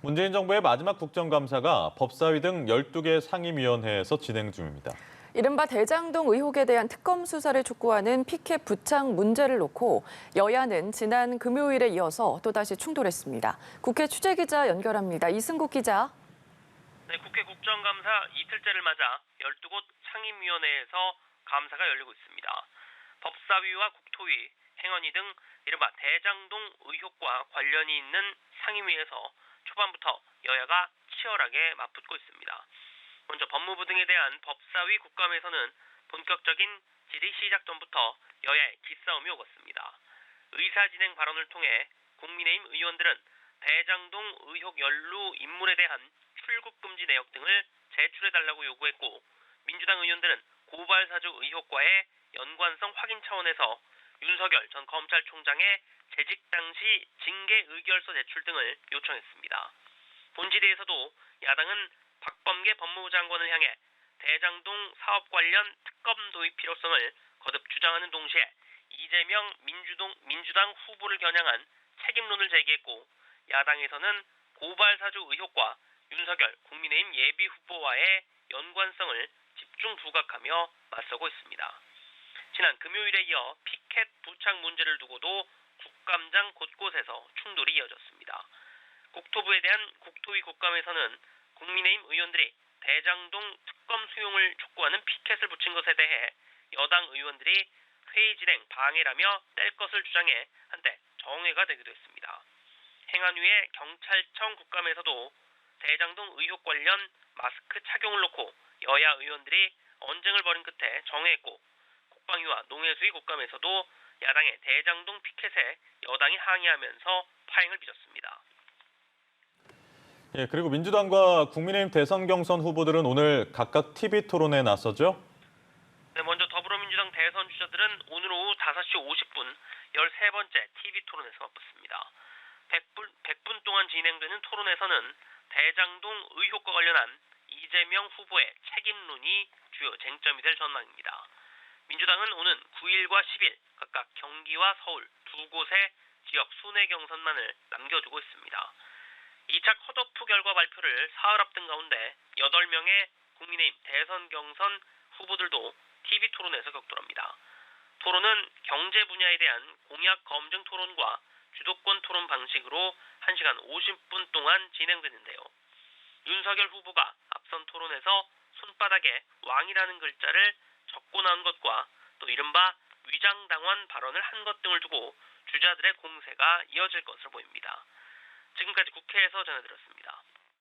문재인 정부의 마지막 국정감사가 법사위 등 12개 상임위원회에서 진행 중입니다. 이른바 대장동 의혹에 대한 특검 수사를 촉구하는 피켓 부착 문제를 놓고 여야는 지난 금요일에 이어서 또다시 충돌했습니다. 국회 취재기자 연결합니다. 이승국 기자. 네, 국회 국정감사 이틀째를 맞아 12곳 상임위원회에서 감사가 열리고 있습니다. 법사위와 국토위, 행안위 등 이른바 대장동 의혹과 관련이 있는 상임위에서 초반부터 여야가 치열하게 맞붙고 있습니다. 먼저 법무부 등에 대한 법사위 국감에서는 본격적인 질의 시작 전부터 여야의 기싸움이 오갔습니다. 의사진행 발언을 통해 국민의힘 의원들은 대장동 의혹 연루 인물에 대한 출국 금지 내역 등을 제출해달라고 요구했고, 민주당 의원들은 고발 사주 의혹과의 연관성 확인 차원에서 윤석열 전 검찰총장의 재직 당시 징계 의결서 제출 등을 요청했습니다. 본질에서도 야당은 박범계 법무부 장관을 향해 대장동 사업 관련 특검 도입 필요성을 거듭 주장하는 동시에 이재명 민주당 후보를 겨냥한 책임론을 제기했고, 야당에서는 고발 사주 의혹과 윤석열 국민의힘 예비 후보와의 연관성을 집중 부각하며 맞서고 있습니다. 지난 금요일에 이어 피켓 부착 문제를 두고도 국감장 곳곳에서 충돌이 이어졌습니다. 국토부에 대한 국토위 국감에서는 국민의힘 의원들이 대장동 특검 수용을 촉구하는 피켓을 붙인 것에 대해 여당 의원들이 회의 진행 방해라며 뗄 것을 주장해 한때 정회가 되기도 했습니다. 행안위의 경찰청 국감에서도 대장동 의혹 관련 마스크 착용을 놓고 여야 의원들이 언쟁을 벌인 끝에 정회했고, 국방위와 농해수위 국감에서도 야당의 대장동 피켓에 여당이 항의하면서 파행을 빚었습니다. 그리고 민주당과 국민의힘 대선 경선 후보들은 오늘 각각 TV 토론에 나서죠? 네, 먼저 더불어민주당 대선 주자들은 오늘 오후 5시 50분 13번째 TV 토론에서 맞붙습니다. 100분 동안 진행되는 토론에서는 대장동 의혹과 관련한 이재명 후보의 책임론이 주요 쟁점이 될 전망입니다. 민주당은 오는 9일과 10일 각각 경기와 서울 두 곳의 지역 순회 경선만을 남겨두고 있습니다. 2차 컷오프 결과 발표를 사흘 앞둔 가운데 8명의 국민의힘 대선 경선 후보들도 TV 토론에서 격돌합니다. 토론은 경제 분야에 대한 공약 검증 토론과 주도권 토론 방식으로 1시간 50분 동안 진행되는데요. 윤석열 후보가 앞선 토론에서 손바닥에 왕이라는 글자를 적고 나온 것과 또 이른바 위장당원 발언을 한 것 등을 두고 주자들의 공세가 이어질 것으로 보입니다. 지금까지 국회에서 전해드렸습니다.